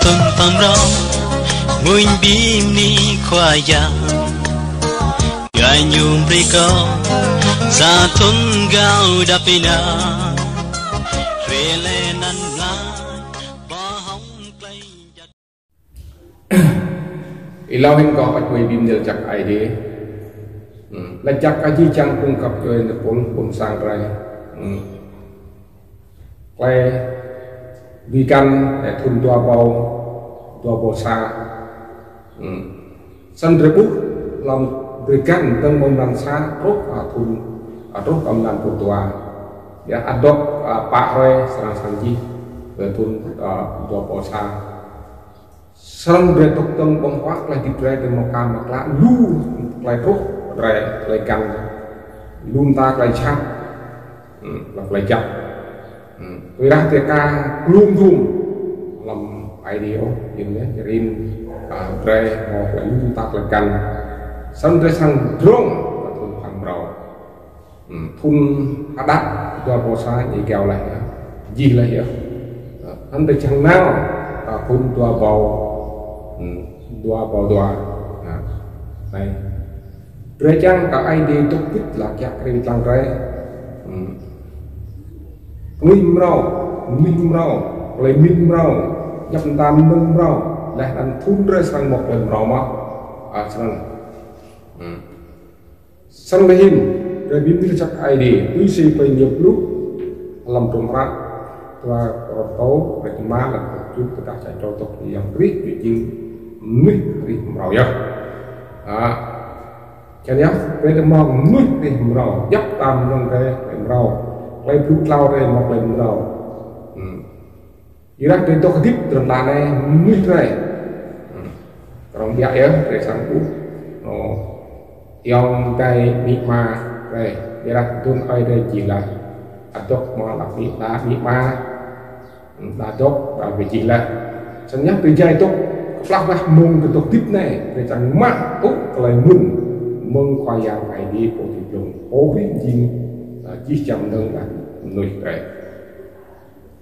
pum pam ro muin bim ni khoa ya ya nhum ri ko za thun gao da pina re le nan la ba hong play ilau hin ko pat koi bim del jak ai de la jak aji chang kung kap koi ne pum sang rai quay vì căn để thun tua bầu xa sân rơi bút lòng vì căn tân môn đàn xa rốt thun rốt âm đàn của tua ya adok pak roy serang sanji về thun tua bầu xa sân rơi tục tân bông quát lại kịp rơi đến một cam mặc lạ lu lại rốt rơi lại căn luôn ta lại chắc lại chặt tôi đang tiệc ca luôn luôn làm ideal nhìn nhé rin tre một cái chúng ta là cần sân tre sang drone và thun hàng rau thun đắt cho bộ sa nhị kèo lại gì là hiểu anh ta chẳng nào thun tua bầu này tre chăng cả idea tốt nhất là các rin tăng tre minh rau lấy minh rau nhập tam minh rau lại ăn thun rơi sang một lần rau mà sang đây hin rồi bim đi chắc ai đi quý sĩ phải nhập lúc làm trồng rác và có tố về má là chút tất cả chạy cho tộc thì yang rít bị chinh mít rít rau nhá cho nên về cái món mít rít rau dấp tam trong cái rau lấy phút lau đây một lần đầu, Iraq itu kedip dalam tanah mui tray, orang dia ya dari sangku, yang kai nikma tray, Iraq itu ada jilat, adok malah nikma, adok dari jilat, sebenarnya kerja itu pelaklah mung ketuk tip nih, dari sang mak tuh kalau mung khoyang kai di politik belum, obi jing chỉ chậm hơn là nuôi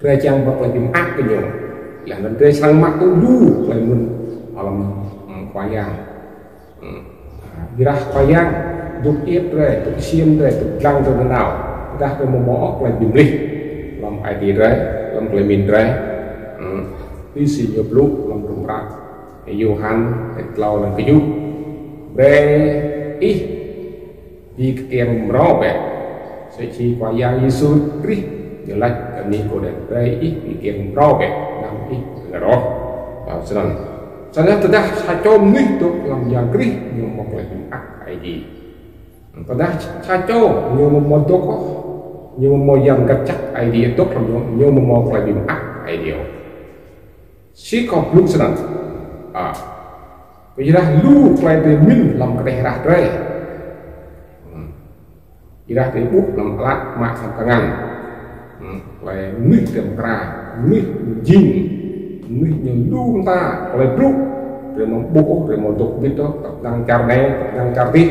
tre chăng hoặc là tìm ác cái nhiều là mình tre sang mắt tôi lu lại mình làm khoai giang đi ra khoai giang đục yết tre đục xiêm tre đục răng cho nó nào ra cái một mỏ lại tìm lịch làm ai đi tre làm lại mình tre đi xì nhập lúc làm trồng rác cái yêu han cái lau làm cái giúp về ít đi kèm rõ về sẽ chỉ qua yang Yesus Christ như là cái này của đền đây ít bị kiện rõ về làm ít là đó cho nên chúng ta sẽ cho mình tốt làm yang Christ như một cái ác hay gì chúng ta sẽ cho như một món tốt như một món yang gặt chắc hay gì tốt làm như một món cái điểm ác hay điều chỉ có lúc sẵn bây giờ lu phải để mình làm cái ra đây Iraq itu dalam alat mak tangan, oleh nih demokra, nih jin, nih nyelung ta, oleh bluk, dari mau buku, dari mau dok gitu, tentang carne, tentang carti,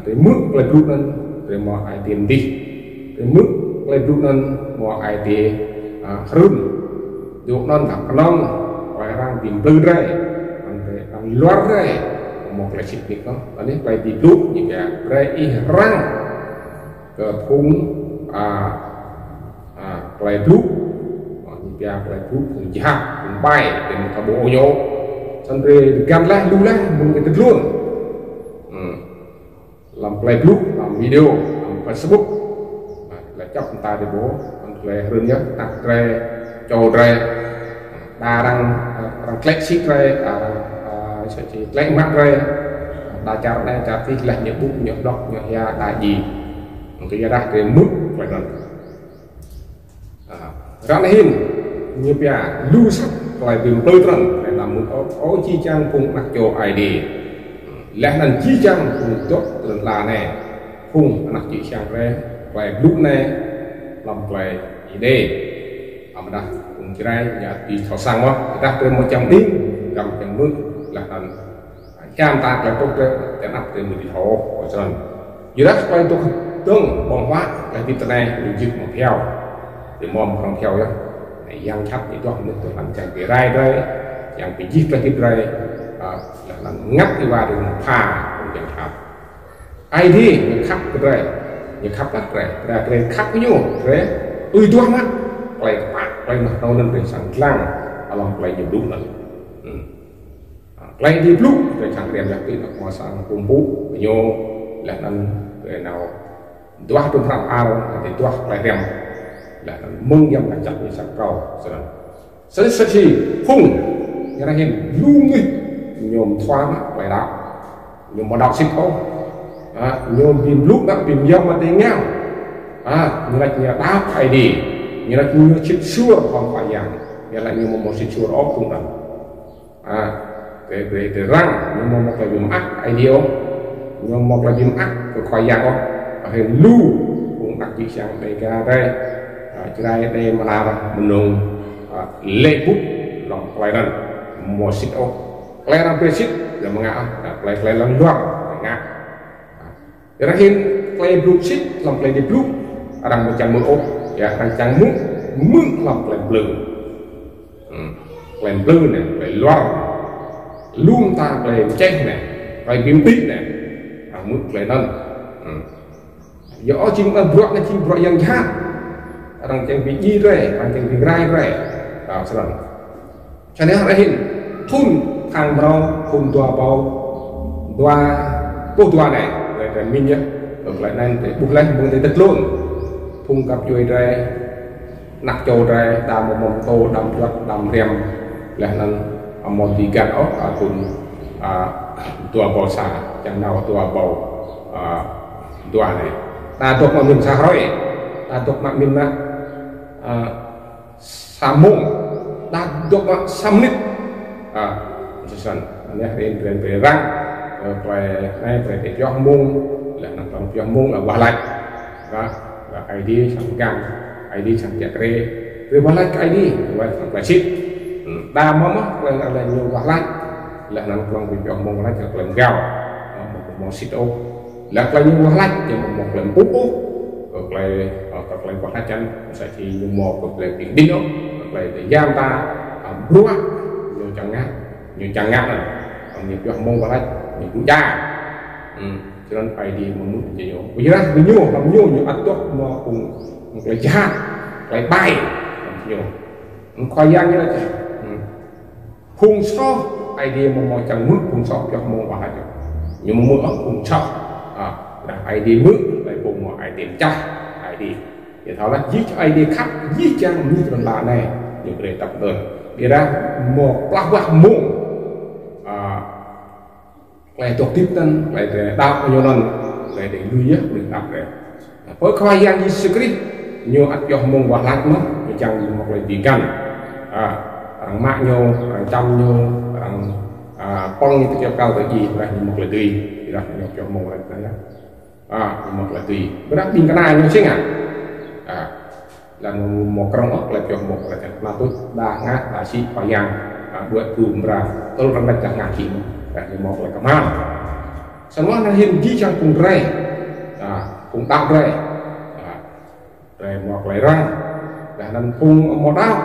dari muk, oleh bluk nan, dari mau identik, dari muk, oleh bluk nan, mau ID run, duk nan tak kenal, oleh orang timbul deh, orang luar deh, mau klasik nih kan, ini oleh di bluk juga, oleh orang ke phung play blue nhà play blue cùng jahat cùng bay đến một bộ nhô xong rồi gan lá lu lá mình cái tức luôn làm play blue làm video làm Facebook là chấp người ta để bố play hơn nhất đặt re trâu re đa đăng click shit re sẽ chỉ click mắt re đa chào đây chào thì là những bút những đọc những ya đại gì cái gia đình cái mức phải rằng ra hin như bây lưu sắc lại tìm tư rằng phải làm một có chi trang cùng mặc cho ai đi lẽ là chi trang cùng tốt là này cùng mặc chỉ sang ra phải lúc này làm phải idea mà đặt cùng cái này nhà đi thọ sang đó đặt trên 100 tiếng cầm chẳng nước là thành cam ta là tốt đấy để nắp trên mình thọ cho nên như đó phải tốt tương bóng hóa là cái này mình dứt một theo để mong không theo nhé yang chắp itu itu làm chẳng bị rai đây yang bị giết ra tiếp đây là ngắt đi qua đường phà cũng chẳng chắp ai đi những khắp cái đây những khắp lắc đây là cái khắp cái nhau thế ui tua mắt play bạc play mặt đâu nên phải sẵn lăng lòng play nhiều đúng rồi play đi lúc để chẳng đem ra cái mà sang cùng bố nhau là nên người nào tua trong phạm ao thì tua play đem là mông đem cả chặt như sạc cầu rồi sẽ chỉ phun cái này hiện luôn đi nhôm thoáng play đạo nhôm mà đọc xích không nhôm pin lúc đó pin dòng mà tiếng nhau như là đáp phải đi như là như chiếc xua không phải dạng như là như một chiếc xua ốp cũng là về răng như một là dùng ác ai điêu như một là dùng ác của khoai dạng không hình lưu cũng đặt chỉ sang đây ra đây đây mà là mình dùng lệ bút lòng quay lần một xích ốp quay ra về xích là mà ngã quay lần loạn ngã terakhir play blue sheet làm play di blue orang macam mengop ya rancang làm play blue này play loang luôn ta play chết này play bím tít này mức play nâng do chim bro là chim bro yang jahat rancang biji rồi rancang bingrai rồi selalu cho nên terakhir thun thang bro thun tua bau tua này rồi mình nhé ở lại này để buộc lên buông tới luôn phun cặp chui ra nặc trâu ra đào một mồm tô đầm chuột đầm rèm là nên một tí gạt ốc cùng tua bò xà chẳng nào tua bầu tua này ta thuộc mà mình xa rồi ta thuộc mà mình là xa mông ta thuộc mà xăm nít sẵn anh em về răng về này về để cho mông là nằm trong cho mông là qua lại và ID sang gang ID sang chặt rê rồi qua lại cái ID và sang ship đa mắm là nhiều qua lại là nằm trong việc cho mông lại cho làm gạo một ship ô là nhiều qua lại cho một lần úp úp lại qua lại chân sẽ chỉ một lần tiền đinh đó lại để giam ta rúa nhiều chẳng ngắt này nhiều cho mông qua lại những quốc gia cho nên phải đi một mức chỉ nhiều bây giờ mình nhiều làm nhiều ăn tốt mà cùng lại cha lại bay nhiều khoai giang như vậy khung so idea một chẳng mức khung so cho mông vào lại nhưng mà mưa khung so là idea mức lại cùng một idea chắc idea thì thảo là giết cho idea khác giết trang như là lạ này những cái tập đơn đi ra một bác mông lại tục tiếp tân lại để đau bao nhiêu lần lại để lưu ý được đọc để với khoai yang như script nhiều ăn cho mông và lát mất chẳng một lại bị gần mạng nhau trăm nhau phong như theo cao tới gì là một lại tùy thì là nhập cho mông lại một lại tùy với đáp pin cái này như thế là một trong ốc là cho một là thật là tốt đa ngát là si khoai yang buat cùng ra tôi đang đặt ngạc nhiên thì một là cảm ơn semua là hiện di trong cùng rây cùng tạo rây rồi một lại răng là nằm cùng một đau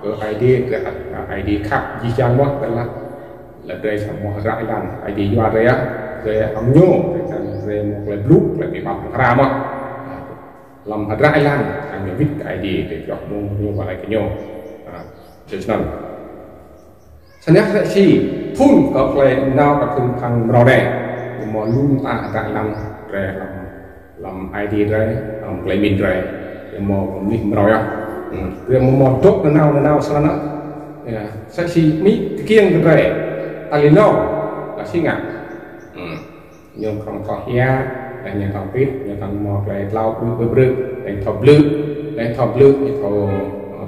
ở ID khác di trong một là rây sang một rãi đàn ID qua rây á rây ống nhô rây một lại lúc lại bị bọc ra mà làm rãi lan anh viết ID để cho nhô vào lại cái nhô cho nên saya si pun có play nào các thương thằng rau đẻ mà luôn ta tại làm ID rồi làm play min rồi mà mình rau ya rồi mà tốt nào sao nó saya si mi kiêng rồi talino là si ngạc nhưng không có hia là nhà thằng pít nhà thằng mò play lau bự đánh thọc lư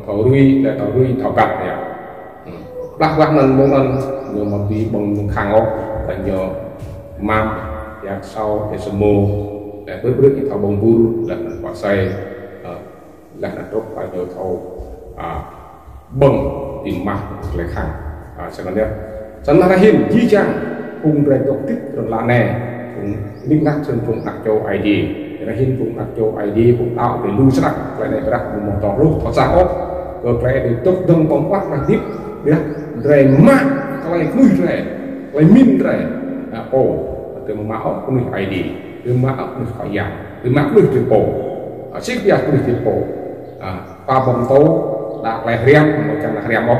thầu rui thầu cặp ya bác mình nhiều một tí bằng khang ốc là nhiều mamyak sau để sớm mô để bước những thầu bông bù là quả xây là tốt phải nhiều thầu bằng tìm mặt lại khang sẽ còn đẹp sẵn là hiểm di trang cùng rèn độc tích rồi là nè cùng linh đắc trên vùng đặt châu ID là hiểm vùng đặt châu ID cũng tạo để lưu sắc lại này đặt một tỏ lúc thọ ra ốc cái để tốt đông bóng quát là tiếp biết rè mát cái nuôi rè cái min rè từ máu nuôi ai đi từ máu nuôi khỏi già từ máu nuôi từ bổ xích bia nuôi từ bổ pa bông tố đã lại riêng một trăm là riêng một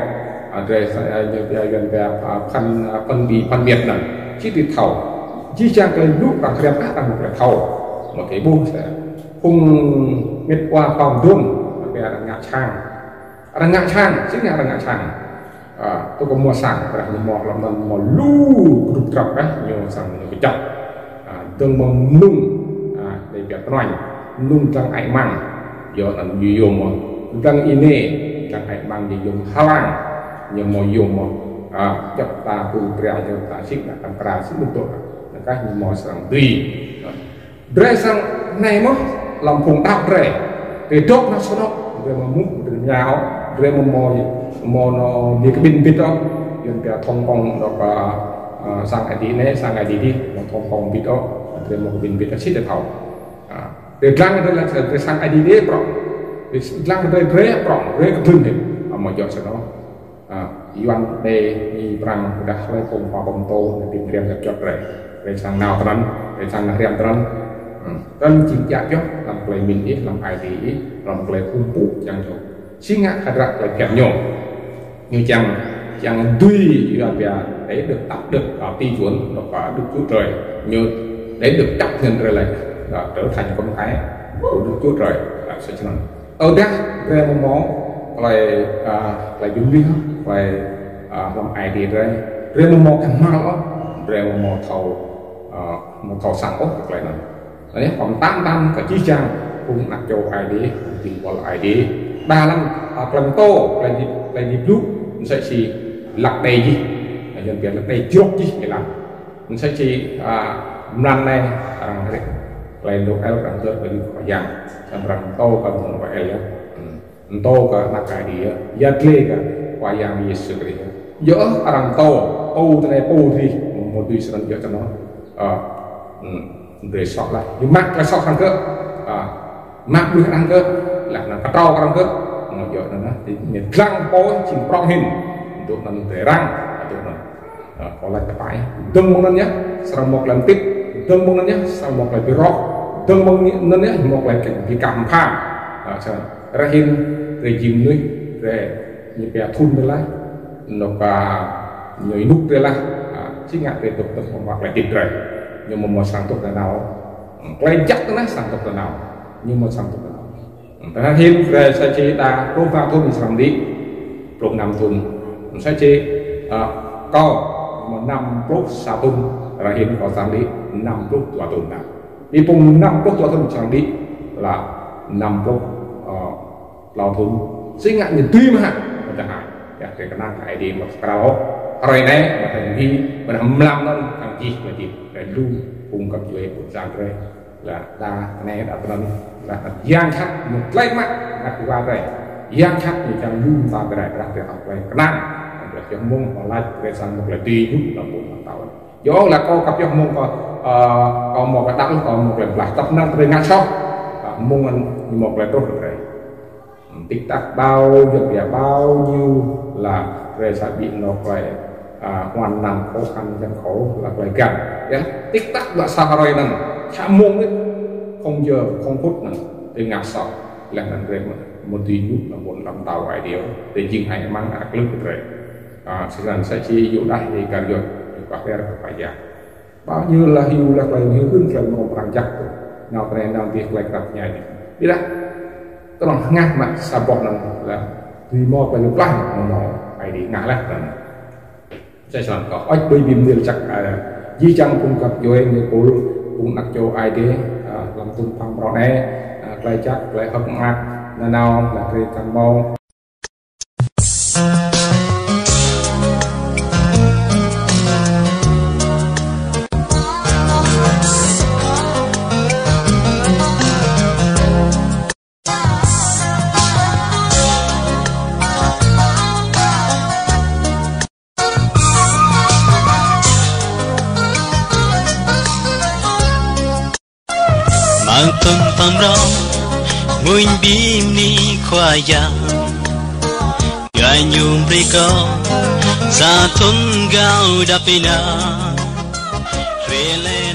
rè gần về phân biệt này chỉ từ thầu chỉ trang cái lúc bằng riêng khác bằng một cái thầu một cái buông sẽ không biết qua phòng đun về là ngã trang chính là ngã trang tôi có mua sẵn và mua làm bằng mua lu rụt trọc đấy nhiều sẵn nhiều cái chọc tương bằng nung để việc nói nung trang ảnh măng giờ là dùng mà trang ine trang ảnh măng thì dùng halang nhưng mà dùng mà chọc ta tu bria cho ta xích là tam pra xích được là các như mua sẵn tùy rồi sang này mà làm phùng đáp rẻ để đốt nó số đó rồi mà muốn từ nhà họ rồi mà mò nó đi cái pin đó dân cái thông phong đó sang ngày đi này sang ngày đi mà thông phong pin đó rồi một pin đó xịt được thầu để lăng đây là để sang ngày đi đấy bro để lăng đây rẻ bro rẻ cái thân thì mà dọn sau đó Iwan đây đi prang udah lấy cùng vào bông tô để tìm riêng gặp chót rẻ sang nào tận để sang riêng tận dan cinta jo làm play min ít làm ID ít làm play kumpu chẳng cho xin ngã khai ra lại kẹp nhổ như chẳng duy là bia để được tập được ở ti chuẩn được có được chút trời như để được tập nhân rồi lại trở thành con cái của được chút trời là sẽ cho ở đây về một món lại dùng đi lại làm ID rồi một món càng mau đó rồi một thầu sáng ốc lại này đấy còn tam cả chi trang cùng nạp châu ID tìm vào ID đa lắm lần tô là dịp lúc mình sẽ chỉ lật đầy gì dân Việt lật đầy chốt gì để làm mình sẽ chỉ năm này lại lúc ấy rằng tôi phải khỏi giang rằng tô cần phải vậy tô cả nạp ID dân lê cả qua giang gì sự gì giữa rằng tô thế này thì một đôi sự giữa cho nó để sọt lại nhưng mắc là sọt thằng cơ mắc đứa thằng cơ là cắt rau thằng cơ một giờ nữa thì nhiệt răng bôi chìm prong hình untuk mình để răng untuk mình có lại phải từng một lần nhé sau một lần tiếp từng một lần nhé sau một lần bị rót từng một lần nhé một lần cái cầm pha ra hình để chìm nuôi để những cái thun đây lại nó cả nhiều nút đây là chính ngạc về tục hoặc là kịp rồi nhưng mà sang tục là nào quay chắc nó sang tục là nào nhưng mà sang tục là nào ta hiện về sẽ chỉ ta pro vào thôn làm đi pro năm thôn sẽ chỉ có một năm pro sáu thôn là hiện có sang đi năm pro tua thôn nào đi cùng năm pro tua thôn sang đi là năm pro lao thôn sinh ngại nhìn tuy mà chẳng hạn để cái năng cái đi một cao rồi này mà thành khi mà làm nên thằng chi là gì để luôn cung cấp cho em một dạng rồi là đa này đã từng là giang khách một lấy mắt đặt qua rồi giang khách thì chẳng luôn ta cái này ra để học về cái năng để cho môn còn lại về sang một là tùy giúp là một làm tàu do là có cặp cho môn còn một cái đăng còn một là tập năng về ngang sau môn một là tốt rồi tích tắc bao việc bao nhiêu là về sẽ bị nó phải hoàn nạn khó khăn gian khổ là phải gần tích tắc là sao rồi nè chạm mông đấy không giờ không phút nè để ngạc sọ là nè về một tí nhút là một làm tàu vài điều để chỉnh hành mang ác lực rồi sẽ chỉ dụ đây thì cần được các bé phải giả bao nhiêu là hiu là phải hiuขึ้นlà một hàng chắc nào cái này nào việc lại gặp nhảy đi đóก็ลองง่ายมาสาบนั่นแหละดีมอไปลุกไล่มอไปดีง่ายแล้วนั่นใช่ส่วนก็อ้อยไปบิมเดียวจักยี่จังcung cấp cho em người cô cũng đặt cho ai đấy làm tung phẳng rõ nè lại chắc lại hợp mặt nào là về càng mau Tung pam rong, muin bim ni khoa ya, nhung riko za thun gao dapina rele